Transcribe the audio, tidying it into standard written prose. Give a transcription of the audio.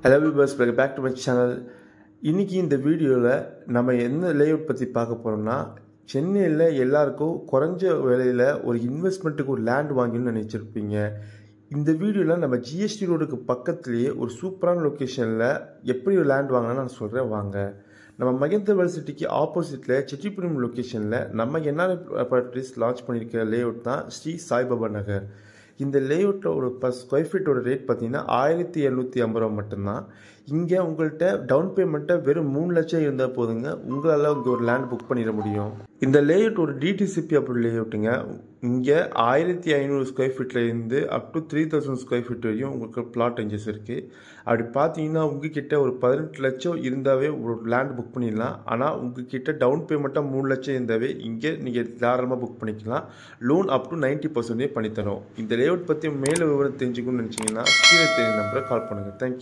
Hello viewers, welcome back to my channel. இன்னைக்கு இந்த வீடியோவில் நம்ம என்ன லேஅவுட் பற்றி பார்க்க போகிறோம்னா, சென்னையில் எல்லாருக்கும் குறைஞ்ச விலையில் ஒரு இன்வெஸ்ட்மெண்ட்டுக்கு ஒரு லேண்ட் வாங்கணும்னு நினச்சிருப்பீங்க. இந்த வீடியோவில் நம்ம ஜிஎஸ்டி ரோடுக்கு பக்கத்துலேயே ஒரு சூப்பரான லொக்கேஷனில் எப்படி ஒரு லேண்ட் வாங்கினா நான் சொல்கிறேன் வாங்க. நம்ம மகேந்திரவேல் சிட்டிக்கு ஆப்போசிட்டில் செட்டிப்புரம் லொக்கேஷனில் நம்ம என்ஆர்ஐ ப்ராப்பர்ட்டிஸ் லான்ச் பண்ணியிருக்கிற லேஅவுட் தான் ஸ்ரீ சாய்பாபா நகர். இந்த லேஅவுட்டில் ஒரு ஸ்கொயர் ஃபீட்டோட ரேட் பார்த்தீங்கன்னா 1750 ரூபா மட்டும்தான். இங்கே உங்கள்கிட்ட டவுன் பேமெண்ட்டை வெறும் 3 லட்சம் இருந்தால் போதுங்க, உங்களால் இங்கே ஒரு லேண்ட் புக் பண்ணிட முடியும். இந்த லேஅவுட் ஒரு டிடிசிபி அப்படி லேஅவுட்டுங்க. இங்கே 1500 ஸ்கொயர் ஃபீட்டில் இருந்து அப் டு 3000 ஸ்கொயர் ஃபீட் வரையும் உங்களுக்கு பிளாட் ரேஞ்சஸ் இருக்குது. அப்படி பார்த்தீங்கன்னா உங்ககிட்ட ஒரு 18 லட்சம் இருந்தாவே ஒரு லேண்ட் புக் பண்ணிடலாம். ஆனால் உங்ககிட்ட டவுன் பேமெண்ட்டாக 3 லட்சம் இருந்தாவே இங்கே நீங்கள் தாராளமாக புக் பண்ணிக்கலாம். லோன் அப் டு 90% பண்ணித்தரோம். இந்த லேஅவுட் பற்றி மேலே விவரம் தெரிஞ்சுக்கணும்னு நினச்சிங்கன்னா கீழே தெரியும் நம்பரை கால் பண்ணுங்கள். தேங்க்யூ.